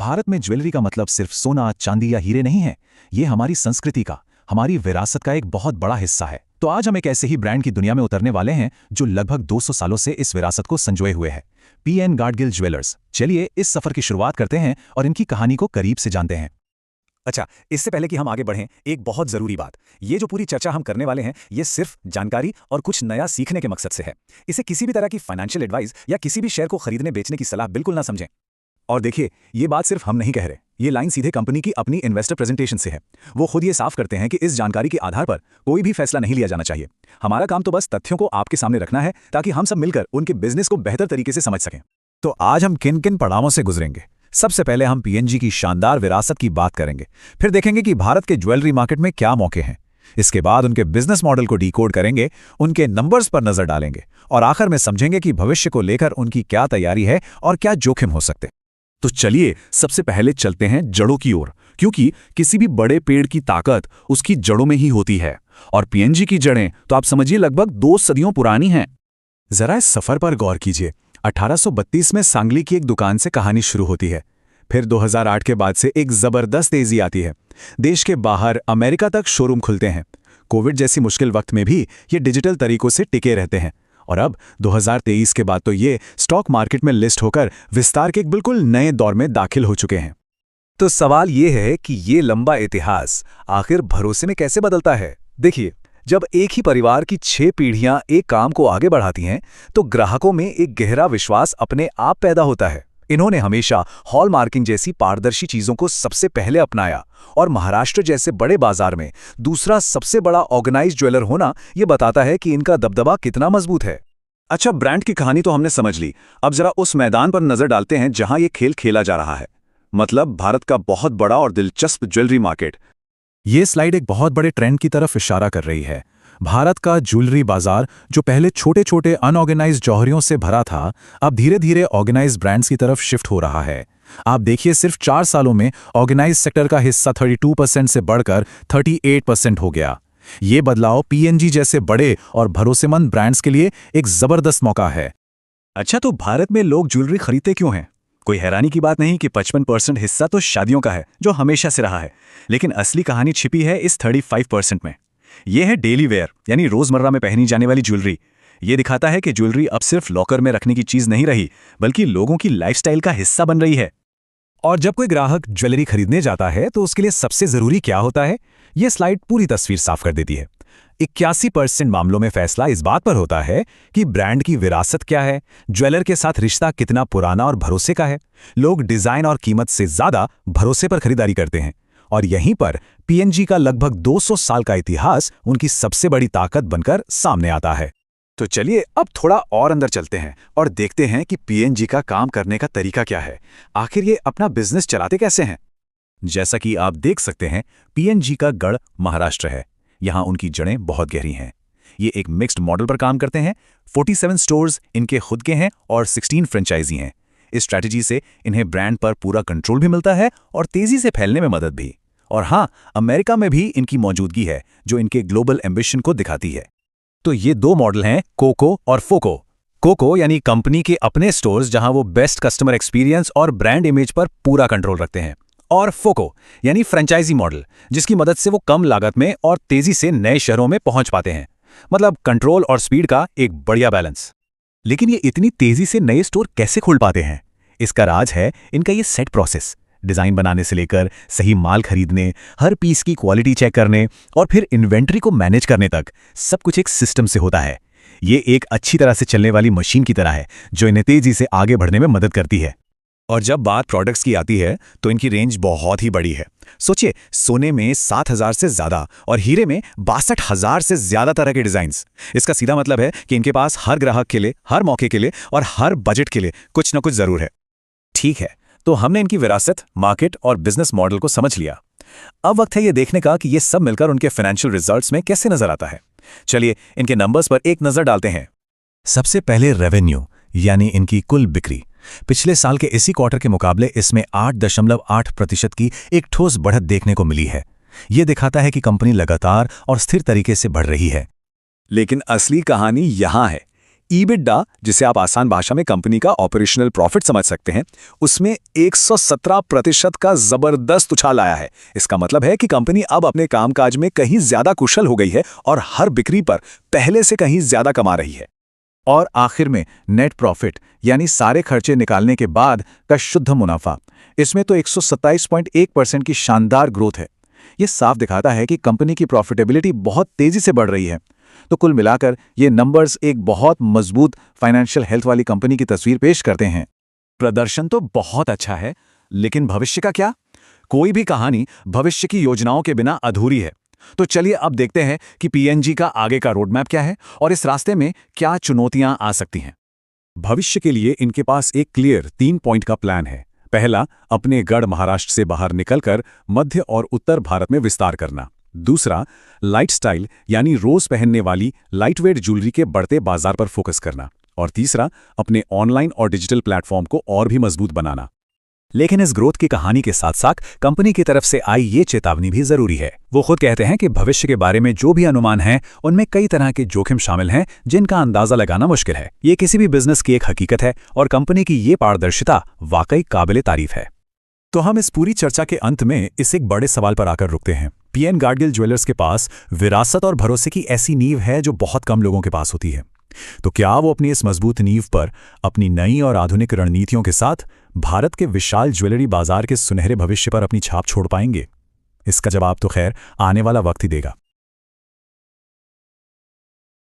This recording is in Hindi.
भारत में ज्वेलरी का मतलब सिर्फ सोना, चांदी या हीरे नहीं है। ये हमारी संस्कृति का, हमारी विरासत का एक बहुत बड़ा हिस्सा है। तो आज हम एक ऐसे ही ब्रांड की दुनिया में उतरने वाले हैं जो लगभग 200 सालों से इस विरासत को संजोए हुए है। PN Gadgil jewellers. चलिए इस सफर की शुरुआत करते हैं और इनकी कहानी को करीब से जानते हैं। अच्छा, इससे पहले कि हम आगे बढ़ें, एक बहुत ज़रूरी बात। ये जो पूरी चर्चा हम करने वाले हैं, ये सिर्फ जानकारी और कुछ नया सीखने के मकसद से है। इसे किसी भी तरह की फाइनेंशियल एडवाइस या किसी भी शेयर को खरीदने बेचने की सलाह बिल्कुल ना समझें। और देखिए, ये बात सिर्फ हम नहीं कह रहे, ये लाइन सीधे कंपनी की अपनी इन्वेस्टर प्रेजेंटेशन से है। वो खुद ये साफ करते हैं कि इस जानकारी के आधार पर कोई भी फैसला नहीं लिया जाना चाहिए। हमारा काम तो बस तथ्यों को आपके सामने रखना है ताकि हम सब मिलकर उनके बिजनेस को बेहतर तरीके से समझ सकें। तो आज हम किन किन पड़ावों से गुजरेंगे। सबसे पहले हम पीएनजी की शानदार विरासत की बात करेंगे, फिर देखेंगे कि भारत के ज्वेलरी मार्केट में क्या मौके हैं। इसके बाद उनके बिजनेस मॉडल को डिकोड करेंगे, उनके नंबर्स पर नजर डालेंगे और आखिर में समझेंगे कि भविष्य को लेकर उनकी क्या तैयारी है और क्या जोखिम हो सकते। तो चलिए सबसे पहले चलते हैं जड़ों की ओर, क्योंकि किसी भी बड़े पेड़ की ताकत उसकी जड़ों में ही होती है। और पीएनजी की जड़ें तो आप समझिए लगभग 2 सदियों पुरानी हैं। जरा इस सफर पर गौर कीजिए। 1832 में सांगली की एक दुकान से कहानी शुरू होती है। फिर 2008 के बाद से एक जबरदस्त तेजी आती है। देश के बाहर अमेरिका तक शोरूम खुलते हैं। कोविड जैसी मुश्किल वक्त में भी ये डिजिटल तरीकों से टिके रहते हैं। और अब 2023 के बाद तो ये स्टॉक मार्केट में लिस्ट होकर विस्तार के एक बिल्कुल नए दौर में दाखिल हो चुके हैं। तो सवाल ये है कि ये लंबा इतिहास आखिर भरोसे में कैसे बदलता है। देखिए, जब एक ही परिवार की 6 पीढ़ियां एक काम को आगे बढ़ाती हैं, तो ग्राहकों में एक गहरा विश्वास अपने आप पैदा होता है। इन्होंने हमेशा हॉलमार्किंग जैसी पारदर्शी चीजों को सबसे पहले अपनाया और महाराष्ट्र जैसे बड़े बाजार में दूसरा सबसे बड़ा ऑर्गेनाइज्ड ज्वेलर होना यह बताता है कि इनका दबदबा कितना मजबूत है। अच्छा, ब्रांड की कहानी तो हमने समझ ली। अब जरा उस मैदान पर नजर डालते हैं जहां ये खेल खेला जा रहा है, मतलब भारत का बहुत बड़ा और दिलचस्प ज्वेलरी मार्केट। ये स्लाइड एक बहुत बड़े ट्रेंड की तरफ इशारा कर रही है। भारत का ज्वेलरी बाजार, जो पहले छोटे छोटे अनऑर्गेनाइज्ड जौहरियों से भरा था, अब धीरे धीरे ऑर्गेनाइज्ड ब्रांड्स की तरफ शिफ्ट हो रहा है। आप देखिए, सिर्फ 4 सालों में ऑर्गेनाइज्ड सेक्टर का हिस्सा 32% से बढ़कर 38% हो गया। ये बदलाव पीएनजी जैसे बड़े और भरोसेमंद ब्रांड्स के लिए एक जबरदस्त मौका है। अच्छा, तो भारत में लोग ज्वेलरी खरीदते क्यों हैं? कोई हैरानी की बात नहीं कि 55% हिस्सा तो शादियों का है, जो हमेशा से रहा है। लेकिन असली कहानी छिपी है इस 35% में। यह है डेली वेयर, यानी रोजमर्रा में पहनी जाने वाली ज्वेलरी। यह दिखाता है कि ज्वेलरी अब सिर्फ लॉकर में रखने की चीज नहीं रही, बल्कि लोगों की लाइफस्टाइल का हिस्सा बन रही है। और जब कोई ग्राहक ज्वेलरी खरीदने जाता है तो उसके लिए सबसे जरूरी क्या होता है, यह स्लाइड पूरी तस्वीर साफ कर देती है। 81% मामलों में फैसला इस बात पर होता है कि ब्रांड की विरासत क्या है, ज्वेलर के साथ रिश्ता कितना पुराना और भरोसे का है। लोग डिजाइन और कीमत से ज्यादा भरोसे पर खरीदारी करते हैं, और यहीं पर पीएनजी का लगभग 200 साल का इतिहास उनकी सबसे बड़ी ताकत बनकर सामने आता है। तो चलिए अब थोड़ा और अंदर चलते हैं और देखते हैं कि पीएनजी का काम करने का तरीका क्या है। आखिर ये अपना बिजनेस चलाते कैसे हैं। जैसा कि आप देख सकते हैं, पीएनजी का गढ़ महाराष्ट्र है। यहां उनकी जड़ें बहुत गहरी हैं। ये एक मिक्स्ड मॉडल पर काम करते हैं। 47 स्टोर्स इनके खुद के हैं और 16 फ्रेंचाइजी हैं। इस स्ट्रैटेजी से इन्हें ब्रांड पर पूरा कंट्रोल भी मिलता है और तेजी से फैलने में मदद भी। और हाँ, अमेरिका में भी इनकी मौजूदगी है, जो इनके ग्लोबल एम्बिशन को दिखाती है। तो ये 2 मॉडल हैं, कोको और फोको। कोको यानी कंपनी के अपने स्टोर्स, जहां वो बेस्ट कस्टमर एक्सपीरियंस और ब्रांड इमेज पर पूरा कंट्रोल रखते हैं। और फोको यानी फ्रेंचाइजी मॉडल, जिसकी मदद से वो कम लागत में और तेजी से नए शहरों में पहुंच पाते हैं। मतलब कंट्रोल और स्पीड का एक बढ़िया बैलेंस। लेकिन ये इतनी तेजी से नए स्टोर कैसे खोल पाते हैं? इसका राज है इनका ये सेट प्रोसेस। डिजाइन बनाने से लेकर सही माल खरीदने, हर पीस की क्वालिटी चेक करने और फिर इन्वेंट्री को मैनेज करने तक, सब कुछ एक सिस्टम से होता है। ये एक अच्छी तरह से चलने वाली मशीन की तरह है, जो इन्हें तेजी से आगे बढ़ने में मदद करती है। और जब बात प्रोडक्ट्स की आती है तो इनकी रेंज बहुत ही बड़ी है। सोचिए, सोने में 7,000 से ज्यादा और हीरे में 62,000 से ज्यादा तरह के डिजाइन्स। इसका सीधा मतलब है कि इनके पास हर ग्राहक के लिए, हर मौके के लिए और हर बजट के लिए कुछ न कुछ जरूर है। ठीक है, तो हमने इनकी विरासत, मार्केट और बिजनेस मॉडल को समझ लिया। अब वक्त है ये देखने का कि ये सब मिलकर उनके फाइनेंशियल रिजल्ट्स में कैसे नजर आता है। चलिए इनके नंबर्स पर एक नजर डालते हैं। सबसे पहले रेवेन्यू, यानी इनकी कुल बिक्री। पिछले साल के इसी क्वार्टर के मुकाबले इसमें 8.8% की एक ठोस बढ़त देखने को मिली है। ये दिखाता है कि कंपनी लगातार और स्थिर तरीके से बढ़ रही है। लेकिन असली कहानी यहां है। ईबिटडा, जिसे आप आसान भाषा में कंपनी का ऑपरेशनल प्रॉफिट समझ सकते हैं, उसमें 117% का जबरदस्त उछाल आया है। इसका मतलब है कि कंपनी अब अपने कामकाज में कहीं ज्यादा कुशल हो गई है और हर बिक्री पर पहले से कहीं ज्यादा कमा रही है। और आखिर में नेट प्रॉफिट यानी सारे खर्चे निकालने के बाद का शुद्ध मुनाफा, इसमें तो 127.1% की शानदार ग्रोथ है। ये साफ दिखाता है कि कंपनी की प्रॉफिटेबिलिटी बहुत तेजी से बढ़ रही है। तो कुल मिलाकर ये नंबर्स एक बहुत मजबूत फाइनेंशियल हेल्थ वाली कंपनी की तस्वीर पेश करते हैं। प्रदर्शन तो बहुत अच्छा है, लेकिन भविष्य का क्या? कोई भी कहानी भविष्य की योजनाओं के बिना अधूरी है। तो चलिए अब देखते हैं कि पीएनजी का आगे का रोडमैप क्या है और इस रास्ते में क्या चुनौतियां आ सकती हैं। भविष्य के लिए इनके पास एक क्लियर 3 पॉइंट का प्लान है। पहला, अपने गढ़ महाराष्ट्र से बाहर निकलकर मध्य और उत्तर भारत में विस्तार करना। दूसरा, लाइफस्टाइल यानी रोज पहनने वाली लाइटवेट ज्वेलरी के बढ़ते बाजार पर फोकस करना। और तीसरा, अपने ऑनलाइन और डिजिटल प्लेटफॉर्म को और भी मजबूत बनाना। लेकिन इस ग्रोथ की कहानी के साथ साथ कंपनी की तरफ से आई ये चेतावनी भी जरूरी है। वो खुद कहते हैं कि भविष्य के बारे में जो भी अनुमान हैं, उनमें कई तरह के जोखिम शामिल हैं जिनका अंदाजा लगाना मुश्किल है। ये किसी भी बिजनेस की एक हकीकत है और कंपनी की ये पारदर्शिता वाकई काबिले तारीफ है। तो हम इस पूरी चर्चा के अंत में इस एक बड़े सवाल पर आकर रुकते हैं। पीएन गाडगिल ज्वेलर्स के पास विरासत और भरोसे की ऐसी नींव है जो बहुत कम लोगों के पास होती है। तो क्या वो अपनी इस मजबूत नींव पर अपनी नई और आधुनिक रणनीतियों के साथ भारत के विशाल ज्वेलरी बाजार के सुनहरे भविष्य पर अपनी छाप छोड़ पाएंगे? इसका जवाब तो खैर आने वाला वक्त ही देगा।